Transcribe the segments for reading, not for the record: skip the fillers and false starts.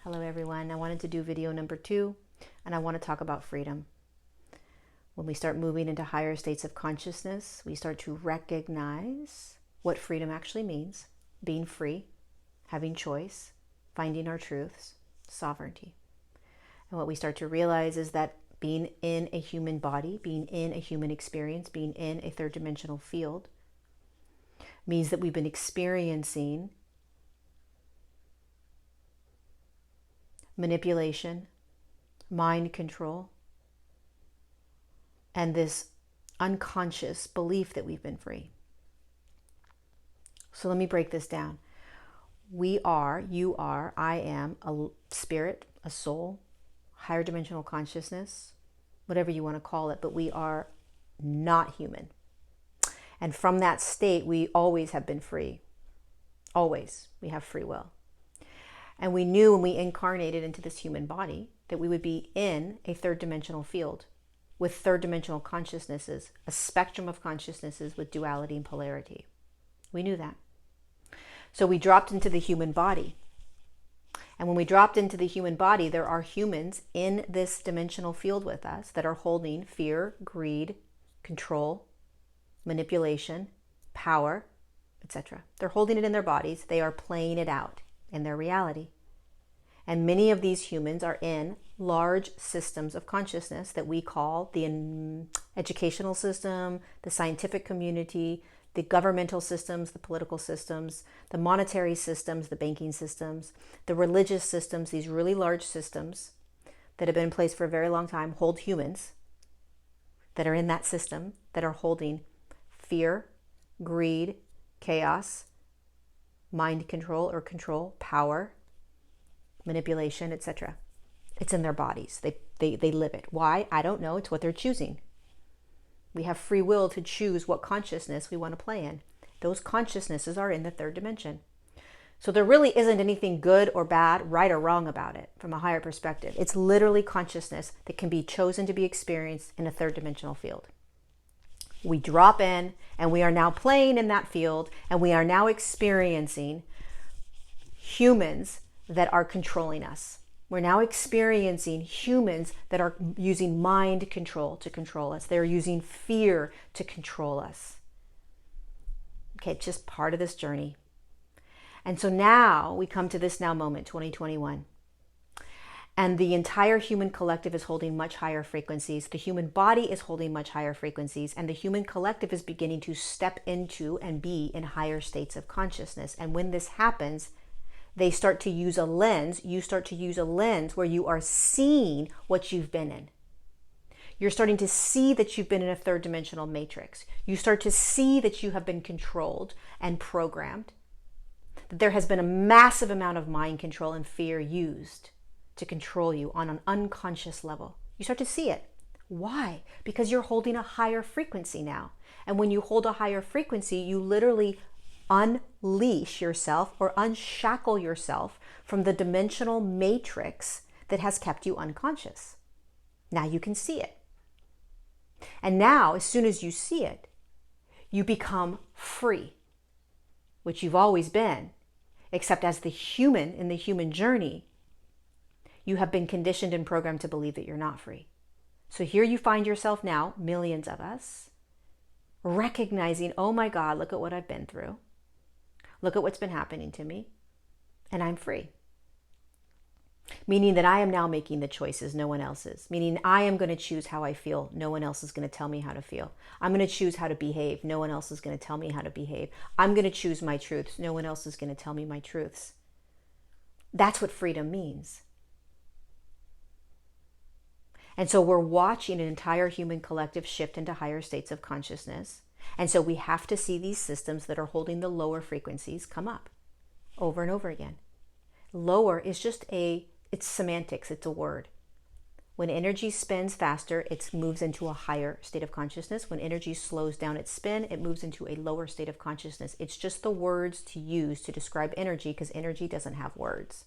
Hello everyone. I wanted to do video number 2 and I want to talk about freedom. When we start moving into higher states of consciousness, we start to recognize what freedom actually means, being free, having choice, finding our truths, sovereignty. And what we start to realize is that being in a human body, being in a human experience, being in a third dimensional field means that we've been experiencing manipulation, mind control, and this unconscious belief that we've been free. So let me break this down. We are, you are, I am a spirit, a soul, higher dimensional consciousness, whatever you want to call it, but we are not human. And from that state, we always have been free. Always. We have free will. And we knew when we incarnated into this human body that we would be in a third dimensional field with third dimensional consciousnesses, a spectrum of consciousnesses with duality and polarity. We knew that. So we dropped into the human body. And when we dropped into the human body, there are humans in this dimensional field with us that are holding fear, greed, control, manipulation, power, etc. They're holding it in their bodies. They are playing it out in their reality. And many of these humans are in large systems of consciousness that we call the educational system, the scientific community, the governmental systems, the political systems, the monetary systems, the banking systems, the religious systems. These really large systems that have been in place for a very long time hold humans that are in that system that are holding fear, greed, chaos, mind control or control, power, manipulation, etc. It's in their bodies. They live it. Why? I don't know. It's what they're choosing. We have free will to choose what consciousness we want to play in. Those consciousnesses are in the third dimension. So there really isn't anything good or bad, right or wrong about it from a higher perspective. It's literally consciousness that can be chosen to be experienced in a third dimensional field. We drop in and we are now playing in that field and we are now experiencing humans that are controlling us. We're now experiencing humans that are using mind control to control us. They're using fear to control us. Okay, it's just part of this journey. And so now we come to this now moment, 2021. And the entire human collective is holding much higher frequencies. The human body is holding much higher frequencies. And the human collective is beginning to step into and be in higher states of consciousness. And when this happens, they start to use a lens. You start to use a lens where you are seeing what you've been in. You're starting to see that you've been in a third dimensional matrix. You start to see that you have been controlled and programmed. That there has been a massive amount of mind control and fear used to control you on an unconscious level. You start to see it. Why? Because you're holding a higher frequency now. And when you hold a higher frequency, you literally unleash yourself or unshackle yourself from the dimensional matrix that has kept you unconscious. Now you can see it. And now, as soon as you see it, you become free, which you've always been, except as the human in the human journey, you have been conditioned and programmed to believe that you're not free. So here you find yourself now, millions of us, recognizing, oh my God, look at what I've been through. Look at what's been happening to me, and I'm free. Meaning that I am now making the choices, no one else is. Meaning I am going to choose how I feel, no one else is going to tell me how to feel. I'm going to choose how to behave, no one else is going to tell me how to behave. I'm going to choose my truths, no one else is going to tell me my truths. That's what freedom means. And so we're watching an entire human collective shift into higher states of consciousness. And so we have to see these systems that are holding the lower frequencies come up over and over again. Lower is just it's semantics, it's a word. When energy spins faster, it moves into a higher state of consciousness. When energy slows down its spin, it moves into a lower state of consciousness. It's just the words to use to describe energy because energy doesn't have words.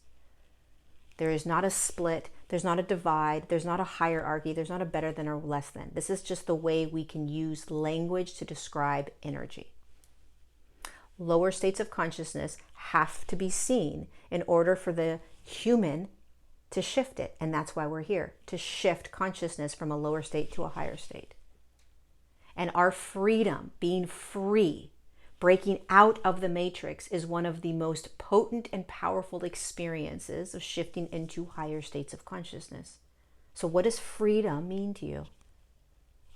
There is not a split, there's not a divide, there's not a hierarchy, there's not a better than or less than. This is just the way we can use language to describe energy. Lower states of consciousness have to be seen in order for the human to shift it. And that's why we're here, to shift consciousness from a lower state to a higher state. And our freedom, being free, breaking out of the matrix, is one of the most potent and powerful experiences of shifting into higher states of consciousness. So what does freedom mean to you?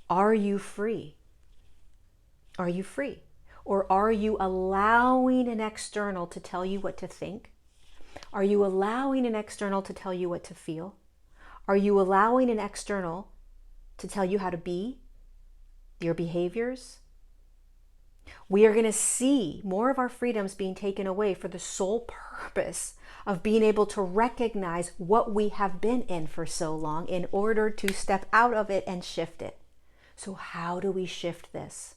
Are you free? Are you free? Or are you allowing an external to tell you what to think? Are you allowing an external to tell you what to feel? Are you allowing an external to tell you how to be, your behaviors? We are going to see more of our freedoms being taken away for the sole purpose of being able to recognize what we have been in for so long in order to step out of it and shift it. So how do we shift this?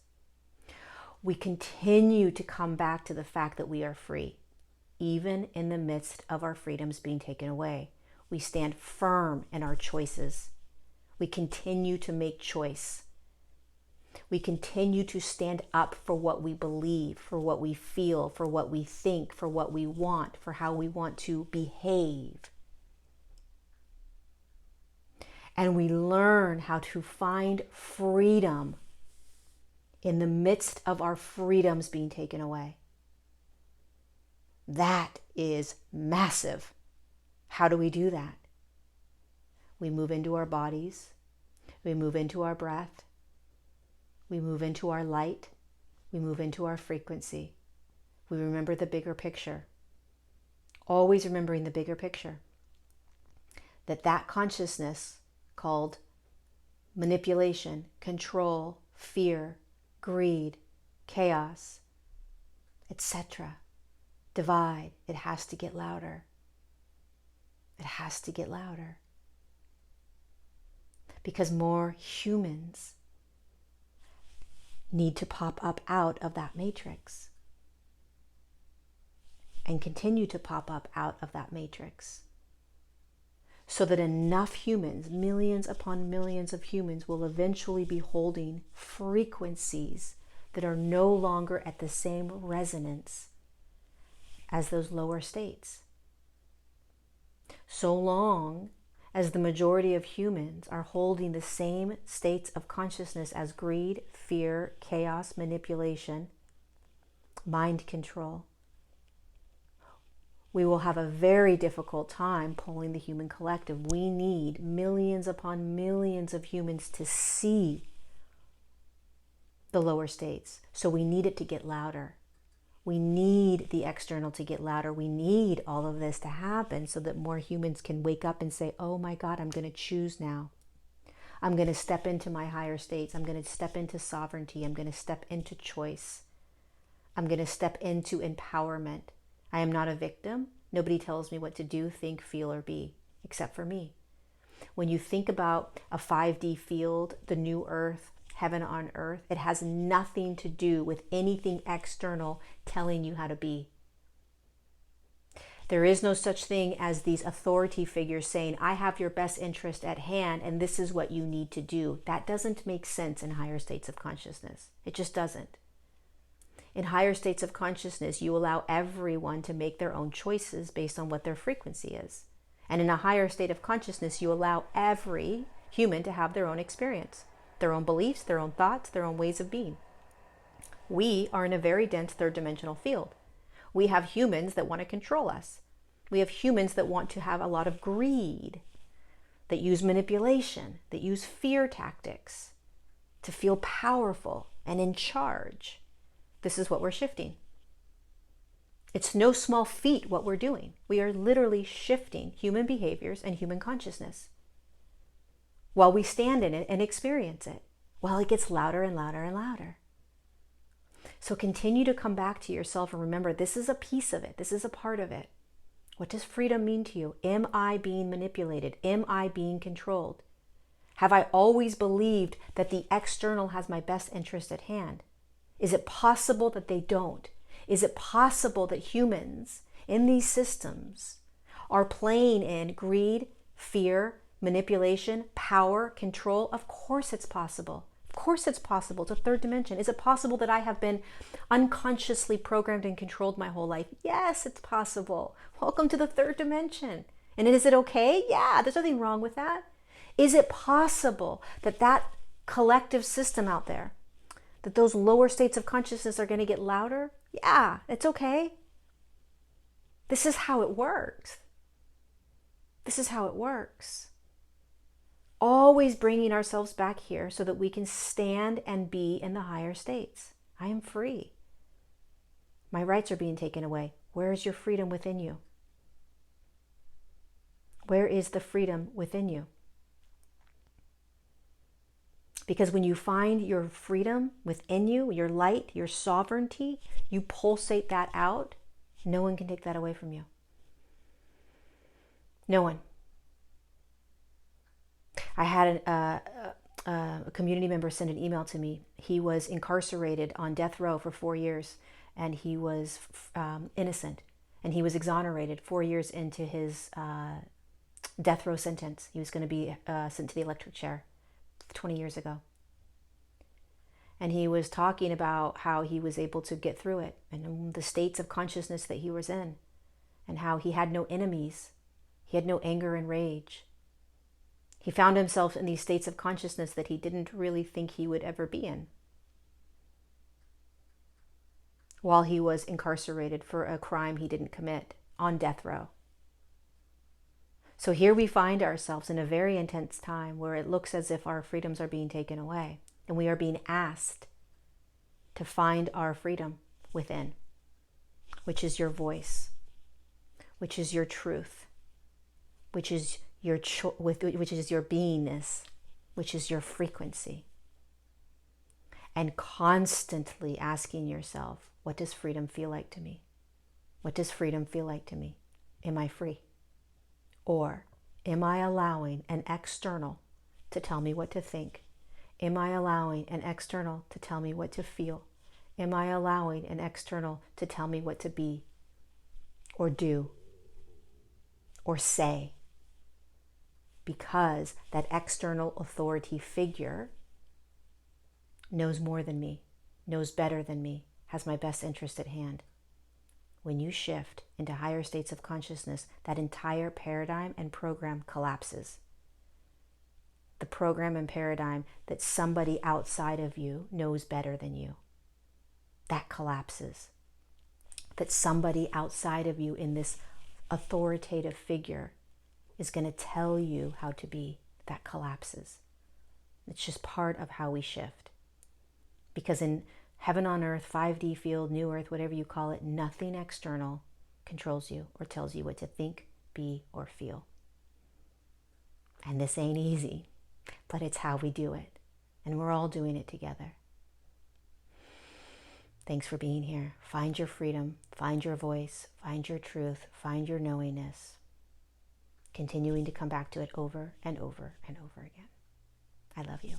We continue to come back to the fact that we are free, even in the midst of our freedoms being taken away. We stand firm in our choices. We continue to make choice. We continue to stand up for what we believe, for what we feel, for what we think, for what we want, for how we want to behave. And we learn how to find freedom in the midst of our freedoms being taken away. That is massive. How do we do that? We move into our bodies. We move into our breath. We move into our light. We move into our frequency. We remember the bigger picture. Always remembering the bigger picture. That consciousness called manipulation, control, fear, greed, chaos, etc., divide, it has to get louder. It has to get louder. Because more humans need to pop up out of that matrix and continue to pop up out of that matrix so that enough humans, millions upon millions of humans, will eventually be holding frequencies that are no longer at the same resonance as those lower states. So long as the majority of humans are holding the same states of consciousness as greed, fear, chaos, manipulation, mind control, we will have a very difficult time pulling the human collective. We need millions upon millions of humans to see the lower states. So we need it to get louder. We need the external to get louder. We need all of this to happen so that more humans can wake up and say, oh my God, I'm going to choose now. I'm going to step into my higher states. I'm going to step into sovereignty. I'm going to step into choice. I'm going to step into empowerment. I am not a victim. Nobody tells me what to do, think, feel, or be, except for me. When you think about a 5D field, the new earth, heaven on earth, it has nothing to do with anything external telling you how to be. There is no such thing as these authority figures saying, I have your best interest at hand and this is what you need to do. That doesn't make sense in higher states of consciousness. It just doesn't. In higher states of consciousness, you allow everyone to make their own choices based on what their frequency is. And in a higher state of consciousness, you allow every human to have their own experience, their own beliefs, their own thoughts, their own ways of being. We are in a very dense third dimensional field. We have humans that want to control us. We have humans that want to have a lot of greed, that use manipulation, that use fear tactics to feel powerful and in charge. This is what we're shifting. It's no small feat what we're doing. We are literally shifting human behaviors and human consciousness while we stand in it and experience it, while it gets louder and louder and louder. So continue to come back to yourself and remember, this is a piece of it. This is a part of it. What does freedom mean to you? Am I being manipulated? Am I being controlled? Have I always believed that the external has my best interest at hand? Is it possible that they don't? Is it possible that humans in these systems are playing in greed, fear, manipulation, power, control? Of course it's possible. Of course it's possible. It's a third dimension. Is it possible that I have been unconsciously programmed and controlled my whole life? Yes, it's possible. Welcome to the third dimension. And is it okay? Yeah, there's nothing wrong with that. Is it possible that that collective system out there, that those lower states of consciousness are going to get louder? Yeah, it's okay. This is how it works. This is how it works. Always bringing ourselves back here so that we can stand and be in the higher states. I am free. My rights are being taken away. Where is your freedom within you? Where is the freedom within you? Because when you find your freedom within you, your light, your sovereignty, you pulsate that out, no one can take that away from you. No one. I had a community member send an email to me. He was incarcerated on death row for 4 years, and he was innocent, and he was exonerated 4 years into his death row sentence. He was going to be sent to the electric chair 20 years ago. And he was talking about how he was able to get through it and the states of consciousness that he was in, and how he had no enemies. He had no anger and rage. He found himself in these states of consciousness that he didn't really think he would ever be in, while he was incarcerated for a crime he didn't commit on death row. So here we find ourselves in a very intense time where it looks as if our freedoms are being taken away, and we are being asked to find our freedom within, which is your voice, which is your truth, which is which is your beingness, which is your frequency. And constantly asking yourself, what does freedom feel like to me? What does freedom feel like to me? Am I free? Or am I allowing an external to tell me what to think? Am I allowing an external to tell me what to feel? Am I allowing an external to tell me what to be or do or say? Because that external authority figure knows more than me, knows better than me, has my best interest at hand. When you shift into higher states of consciousness, that entire paradigm and program collapses. The program and paradigm that somebody outside of you knows better than you, that collapses. That somebody outside of you in this authoritative figure is going to tell you how to be, that collapses. It's just part of how we shift. Because in heaven on earth, 5D field, new earth, whatever you call it, nothing external controls you or tells you what to think, be, or feel. And this ain't easy, but it's how we do it. And we're all doing it together. Thanks for being here. Find your freedom, find your voice, find your truth, find your knowingness. Continuing to come back to it over and over and over again. I love you.